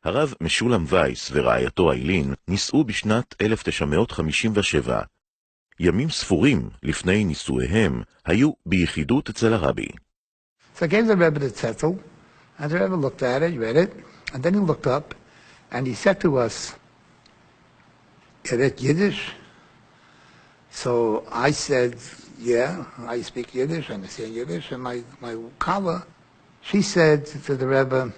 הרב משולם וייס ורעייתו איילין נישאו בשנת 1957. ימים ספורים לפני נישואיהם היו ביחידות אצל הרבי. So I gave the Rebbe the zettel, and the Rebbe looked at it, read it, and then he looked up, and he said to us, "You read Yiddish?" So I said, "Yeah, I speak Yiddish, I understand Yiddish." And my Kala, she said to the Rebbe,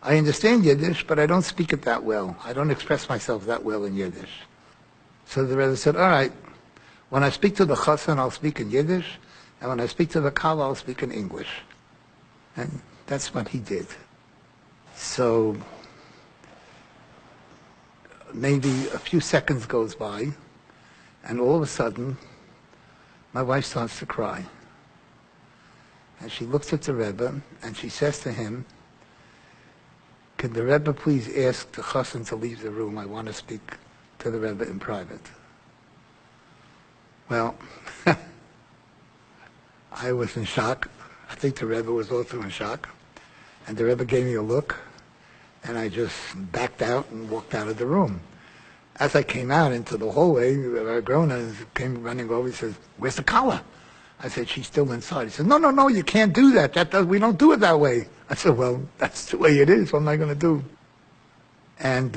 "I understand Yiddish, but I don't speak it that well. I don't express myself that well in Yiddish." So the Rebbe said, "All right, when I speak to the Chassan, I'll speak in Yiddish, and when I speak to the Kala, I'll speak in English." And that's what he did. So maybe a few seconds goes by, and all of a sudden, my wife starts to cry. And she looks at the Rebbe, and she says to him, "Can the Rebbe please ask the Chassan to leave the room? I want to speak to the Rebbe in private." Well, I was in shock. I think the Rebbe was also in shock. And the Rebbe gave me a look, and I just backed out and walked out of the room. As I came out into the hallway, our Grona came running over. He says, "Where's the Kala?" I said, "She's still inside." He said, No, you can't do that. We don't do it that way." I said, "Well, that's the way it is. What am I going to do?" And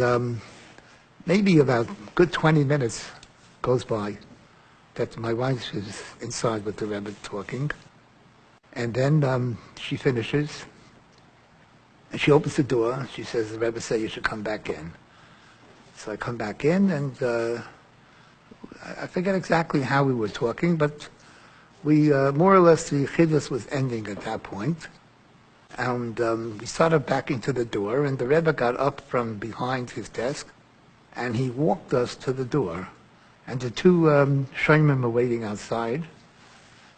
maybe about a good 20 minutes goes by that my wife is inside with the Rebbe talking. And then she finishes, and she opens the door. She says, "The Rebbe said you should come back in." So I come back in, and I forget exactly how we were talking, but we, more or less, the Chidus was ending at that point. And we started backing to the door, and the Rebbe got up from behind his desk, and he walked us to the door. And the two Shoimim were waiting outside.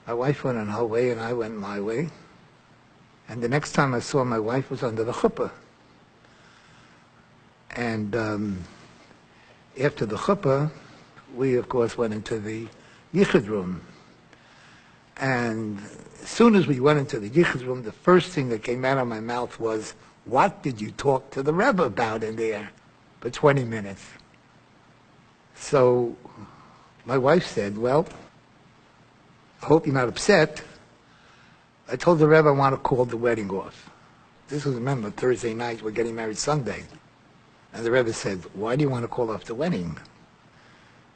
My wife went on her way, and I went my way. And the next time I saw my wife was under the chuppah. And after the chuppah, we, of course, went into the yichud room. And as soon as we went into the yichud room, the first thing that came out of my mouth was, "What did you talk to the Rebbe about in there for 20 minutes?" So my wife said, "Well, I hope you're not upset. I told the Rebbe I want to call the wedding off." This was, remember, Thursday night. We're getting married Sunday. And the Rebbe said, "Why do you want to call off the wedding?"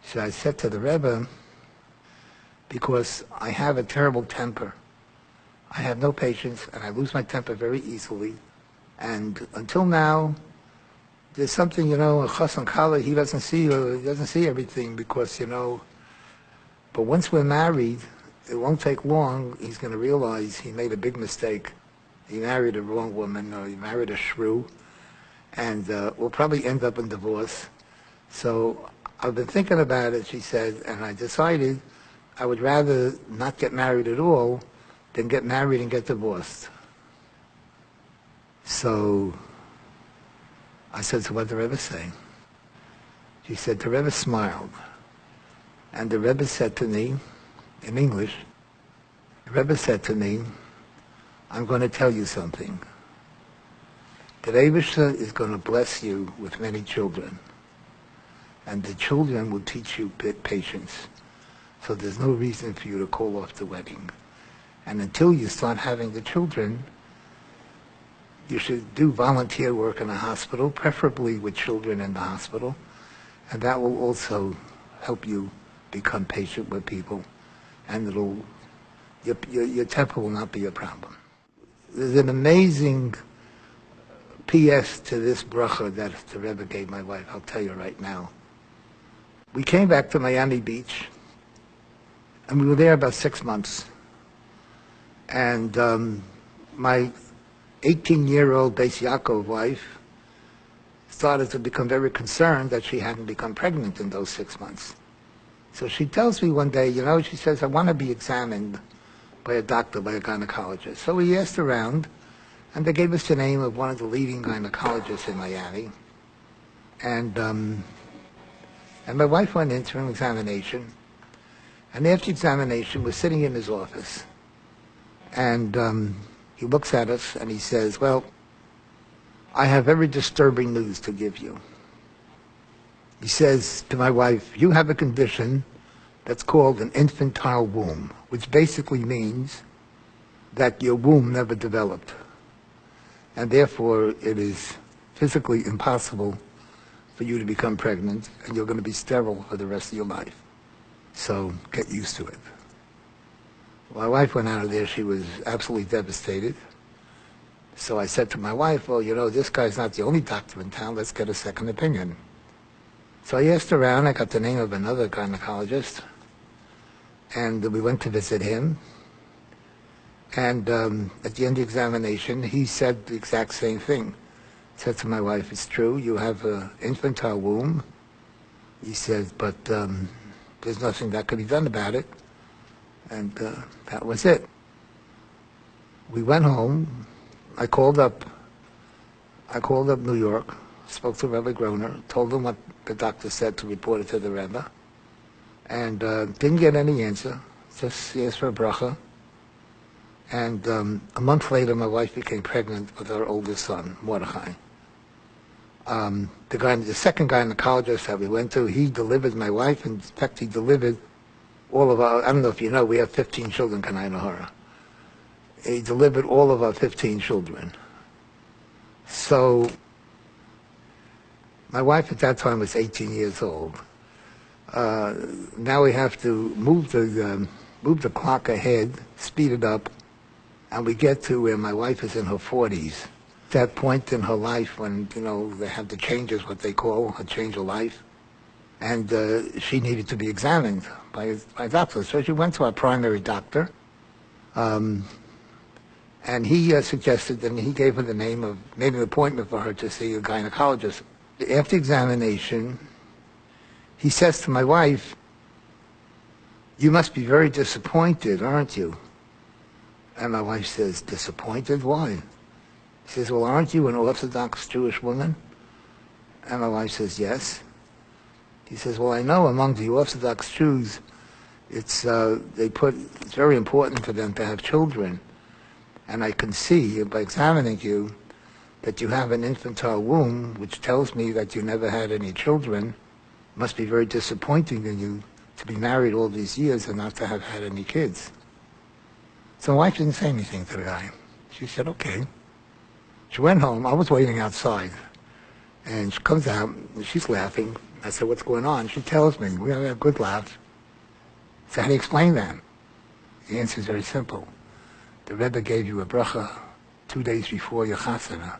So I said to the Rebbe, "Because I have a terrible temper. I have no patience, and I lose my temper very easily. And until now, there's something, a Chassan Kala, he doesn't see everything because, but once we're married, it won't take long. He's going to realize he made a big mistake. He married a wrong woman, or he married a shrew, and we'll probably end up in divorce. So I've been thinking about it," she said, "and I decided I would rather not get married at all than get married and get divorced." So I said, "So what did the Rebbe say?" She said, "The Rebbe smiled. And the Rebbe said to me, in English, the Rebbe said to me, 'I'm going to tell you something. The Rebbe is going to bless you with many children. And the children will teach you patience. So there's no reason for you to call off the wedding. And until you start having the children, you should do volunteer work in a hospital, preferably with children in the hospital. And that will also help you become patient with people. And your temper will not be a problem.'" There's an amazing P.S. to this bracha that the Rebbe gave my wife. I'll tell you right now. We came back to Miami Beach, and we were there about 6 months. And my 18-year-old Beis Yaakov wife started to become very concerned that she hadn't become pregnant in those 6 months. So she tells me one day, she says, "I want to be examined by a doctor, by a gynecologist." So we asked around, and they gave us the name of one of the leading gynecologists in Miami. And my wife went in for an examination. And after examination, we're sitting in his office. And he looks at us and he says, "Well, I have very disturbing news to give you. He says to my wife, you have a condition that's called an infantile womb, which basically means that your womb never developed. And therefore, it is physically impossible for you to become pregnant, and you're going to be sterile for the rest of your life. So get used to it. My wife went out of there. She was absolutely devastated. So I said to my wife, well, you know, this guy's not the only doctor in town. Let's get a second opinion. So I asked around. I got the name of another gynecologist, and we went to visit him. And at the end of the examination, he said the exact same thing. He said to my wife, it's true, you have an infantile womb. He said, but there's nothing that could be done about it. And that was it. We went home. I called up New York, spoke to Rebbe Groner, told him what the doctor said to report it to the Rebbe, and didn't get any answer, just asked for a bracha. And a month later, my wife became pregnant with our oldest son, Mordechai. The second gynecologist that we went to, he delivered my wife. In fact, he delivered all of our, I don't know if you know, we have 15 children, Kanai Nahara. He delivered all of our 15 children. So my wife at that time was 18 years old. Now we have to move the clock ahead, speed it up, and we get to where my wife is in her 40s. That point in her life when, you know, they have the changes, what they call a change of life. And she needed to be examined by a doctor. So she went to our primary doctor. And he suggested, and he gave her the name of, made an appointment for her to see a gynecologist. After examination, he says to my wife, you must be very disappointed, aren't you? And my wife says, disappointed? Why? He says, well, aren't you an Orthodox Jewish woman? And my wife says, yes. He says, well, I know among the Orthodox Jews, it's very important for them to have children. And I can see by examining you that you have an infantile womb, which tells me that you never had any children. It must be very disappointing in you to be married all these years and not to have had any kids. So my wife didn't say anything to the guy. She said, okay. She went home. I was waiting outside. And she comes out, and she's laughing. I said, what's going on? She tells me, we have a good laugh. So how do you explain that? The answer is very simple. The Rebbe gave you a bracha 2 days before your chasana,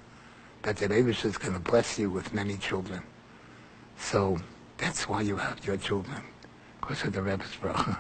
that the Rebbe is going to bless you with many children. So that's why you have your children, because of the Rebbe's bracha.